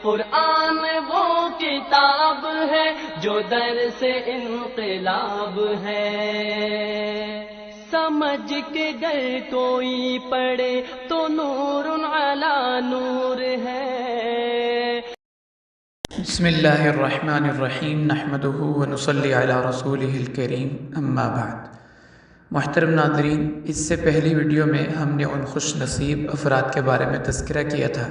قرآن وہ کتاب ہے جو در سے انقلاب ہے، سمجھ کے گر کوئی پڑھے تو نور علی نور ہے۔ بسم اللہ الرحمن الرحیم، نحمدہ ونصلی علی رسولہ الکریم، اما بعد۔ محترم ناظرین، اس سے پہلی ویڈیو میں ہم نے ان خوش نصیب افراد کے بارے میں تذکرہ کیا تھا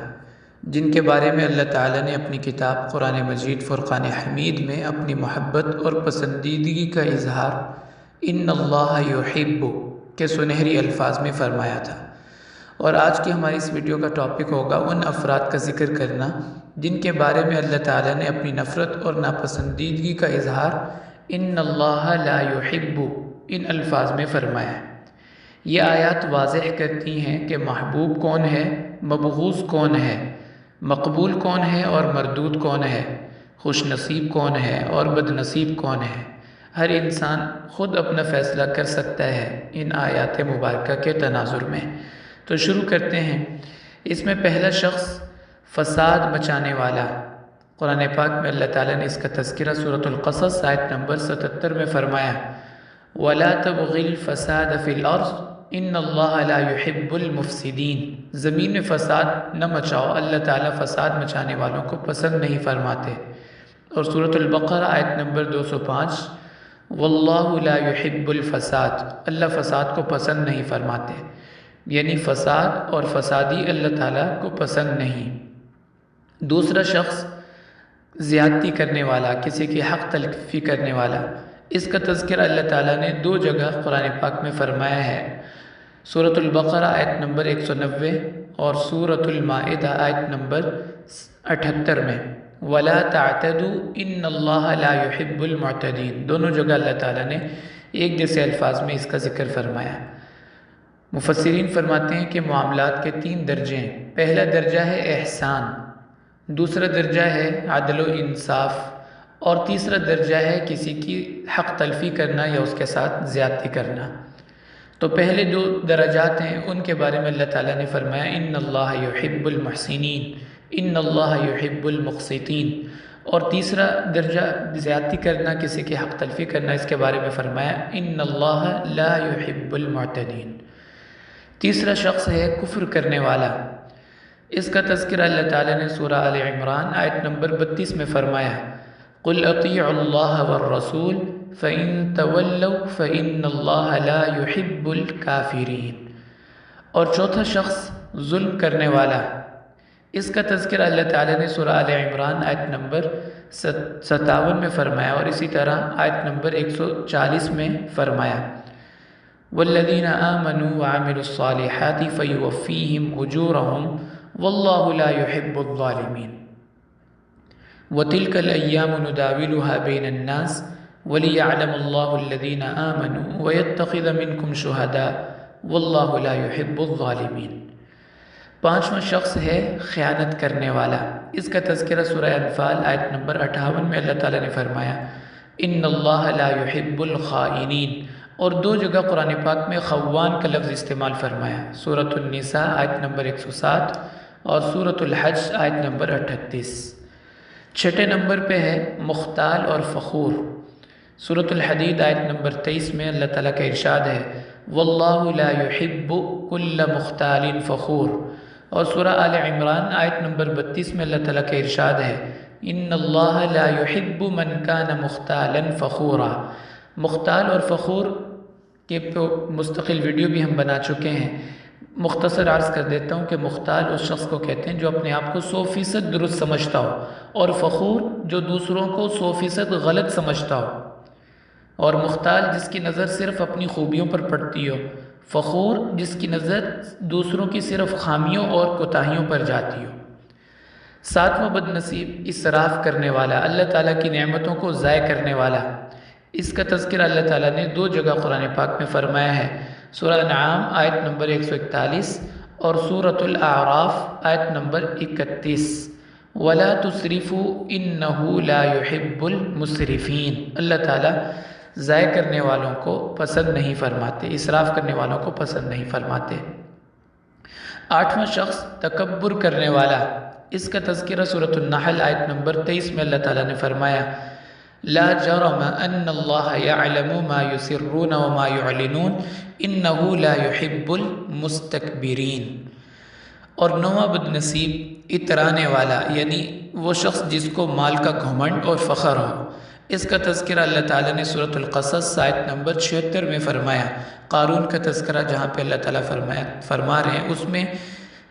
جن کے بارے میں اللہ تعالیٰ نے اپنی کتاب قرآن مجید فرقان حمید میں اپنی محبت اور پسندیدگی کا اظہار ان اللہ یحب کے سنہری الفاظ میں فرمایا تھا، اور آج کی ہماری اس ویڈیو کا ٹاپک ہوگا ان افراد کا ذکر کرنا جن کے بارے میں اللہ تعالیٰ نے اپنی نفرت اور ناپسندیدگی کا اظہار ان اللہ لا یحب ان الفاظ میں فرمایا ہے۔ یہ آیات واضح کرتی ہیں کہ محبوب کون ہے، مبغوض کون ہے، مقبول کون ہے اور مردود کون ہے، خوش نصیب کون ہے اور بد نصیب کون ہے۔ ہر انسان خود اپنا فیصلہ کر سکتا ہے ان آیات مبارکہ کے تناظر میں۔ تو شروع کرتے ہیں۔ اس میں پہلا شخص فساد مچانے والا، قرآن پاک میں اللہ تعالیٰ نے اس کا تذکرہ سورۃ القصص آیت نمبر 77 میں فرمایا، وَلَا تَبْغِ الْفَسَادَ فِي الْأَرْضِ ان اللہ لا يحب المفسدین، زمین میں فساد نہ مچاؤ، اللہ تعالیٰ فساد مچانے والوں کو پسند نہیں فرماتے۔ اور سورۃ البقرہ آیت نمبر 205، واللہ لا يحب الفساد، اللہ فساد کو پسند نہیں فرماتے، یعنی فساد اور فسادی اللہ تعالیٰ کو پسند نہیں۔ دوسرا شخص زیادتی کرنے والا، کسی کی حق تلفی کرنے والا، اس کا تذکرہ اللہ تعالیٰ نے دو جگہ قرآن پاک میں فرمایا ہے، سورۃ البقرہ آیت نمبر 190 اور سورۃ المائدہ آیت نمبر 78 میں، وَلَا تَعْتَدُوا إِنَّ اللَّهَ لَا يُحِبُّ الْمُعْتَدِينَ، دونوں جگہ اللہ تعالیٰ نے ایک جیسے الفاظ میں اس کا ذکر فرمایا۔ مفسرین فرماتے ہیں کہ معاملات کے 3 درجے ہیں۔ پہلا درجہ ہے احسان، دوسرا درجہ ہے عدل و انصاف، اور تیسرا درجہ ہے کسی کی حق تلفی کرنا یا اس کے ساتھ زیادتی کرنا۔ تو پہلے 2 درجات ہیں، ان کے بارے میں اللہ تعالیٰ نے فرمایا ان اللہ یحب المحسنین، ان اللہ یحب المقسطین، اور تیسرا درجہ زیادتی کرنا، کسی کی حق تلفی کرنا، اس کے بارے میں فرمایا ان اللہ لا یحب المعتدین۔ تیسرا شخص ہے کفر کرنے والا، اس کا تذکرہ اللہ تعالیٰ نے سورہ آل عمران آیت نمبر 32 میں فرمایا، قُلْ اطیعوا اللہ والرسول فَإِن تَوَلَّوْا فَإِنَّ اللَّهَ لَا يُحِبُّ الْكَافِرِينَ۔ اور چوتھا شخص ظلم کرنے والا، اس کا تذکرہ اللہ تعالیٰ نے سورہ آل عمران آیت نمبر 57 میں فرمایا، اور اسی طرح آیت نمبر 140 میں فرمایا، وَالَّذِينَ آمَنُوا وَعَمِلُوا الصَّالِحَاتِ فَيُوَفِّيهِمْ أُجُورَهُمْ وَاللَّهُ لَا يُحِبُّ الظَّالِمِينَ۔ وَتِلْكَ الْأَيَّامُ نُدَاوِلُهَا بَيْنَ النَّاسِ وَلِيَعْلَمَ اللَّهُ الَّذِينَ آمَنُوا وَيَتَّخِذَ مِنْكُمْ شُهَدَاءَ وَاللَّهُ لَا يُحِبُّ الظَّالِمِينَ۔ پانچواں شخص ہے خیانت کرنے والا، اس کا تذکرہ سورہ انفال آیت نمبر 58 میں اللہ تعالیٰ نے فرمایا، ان اللہ لا يحب الخائنین، اور 2 جگہ قرآن پاک میں خوان کا لفظ استعمال فرمایا، سورۃ النساء آیت نمبر 107 اور سورۃ الحج آیت نمبر 38۔ چھٹے نمبر پہ ہے مختال اور فخور، سورۃ الحدید آیت نمبر 23 میں اللہ تعالیٰ کا ارشاد ہے، واللہ لا يحب كل مختال فخور، اور سورہ آل عمران آیت نمبر 32 میں اللہ تعالیٰ کا ارشاد ہے، ان اللہ لا يحب من كان مختالا فخورا۔ مختال اور فخور کے مستقل ویڈیو بھی ہم بنا چکے ہیں، مختصر عرض کر دیتا ہوں کہ مختال اس شخص کو کہتے ہیں جو اپنے آپ کو 100% درست سمجھتا ہو، اور فخور جو دوسروں کو 100% غلط سمجھتا ہو، اور مختال جس کی نظر صرف اپنی خوبیوں پر پڑتی ہو، فخور جس کی نظر دوسروں کی صرف خامیوں اور کوتاہیوں پر جاتی ہو۔ 7واں بد نصیب اسراف کرنے والا، اللہ تعالیٰ کی نعمتوں کو ضائع کرنے والا، اس کا تذکرہ اللہ تعالیٰ نے 2 جگہ قرآن پاک میں فرمایا ہے، سورہ انعام آیت نمبر 141 اور سورۃ الاعراف آیت نمبر 31، وَلَا تُسْرِفُوا إِنَّهُ لَا يُحِبُّ الْمُسْرِفِينَ، اللہ تعالیٰ ضائع کرنے والوں کو پسند نہیں فرماتے، اسراف کرنے والوں کو پسند نہیں فرماتے۔ 8واں شخص تکبر کرنے والا، اس کا تذکرہ سورۃ النحل آیت نمبر 23 میں اللہ تعالیٰ نے فرمایا لا جرم ان اللہ یعلم ما یسرون وما یعلنون انہ لا یحب المستکبرین۔ اور نواں بدنصیب اترانے والا، یعنی وہ شخص جس کو مال کا گھمنڈ اور فخر ہو۔ اس کا تذکرہ اللہ تعالیٰ نے سورۃ القصص آیت نمبر 76 میں فرمایا۔ قارون کا تذکرہ جہاں پہ اللہ تعالیٰ فرما رہے ہیں، اس میں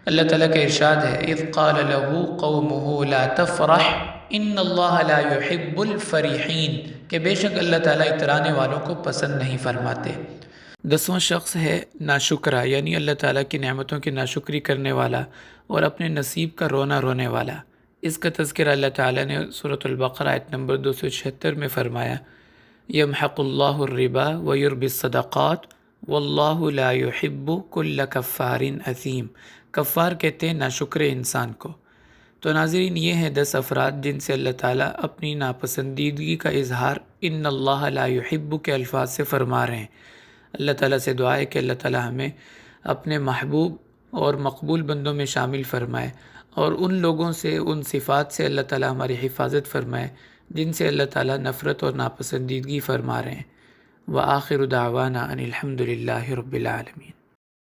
اللہ تعالیٰ کا ارشاد ہے اذ قال له قومه لا تفرح ان اللہ لا يحب الفریحین، کہ بے شک اللہ تعالیٰ اترانے والوں کو پسند نہیں فرماتے۔ 10واں شخص ہے ناشکرہ، یعنی اللہ تعالیٰ کی نعمتوں کی ناشکری کرنے والا اور اپنے نصیب کا رونا رونے والا۔ اس کا تذکرہ اللہ تعالیٰ نے سورۃ البقرہ آیت نمبر 276 میں فرمایا یمحق اللہ الربا ویربی الصدقات واللہ لا يحب کل کفار اثیم۔ کفار کہتے ہیں ناشکر انسان کو۔ تو ناظرین، یہ ہیں 10 افراد جن سے اللہ تعالیٰ اپنی ناپسندیدگی کا اظہار ان اللہ لا يحب کے الفاظ سے فرما رہے ہیں۔ اللہ تعالیٰ سے دعا ہے کہ اللہ تعالیٰ ہمیں اپنے محبوب اور مقبول بندوں میں شامل فرمائے، اور ان لوگوں سے، ان صفات سے اللہ تعالیٰ ہماری حفاظت فرمائے جن سے اللہ تعالیٰ نفرت اور ناپسندیدگی فرما رہے ہیں۔ وآخر دعوانا ان الحمد للہ رب العالمین۔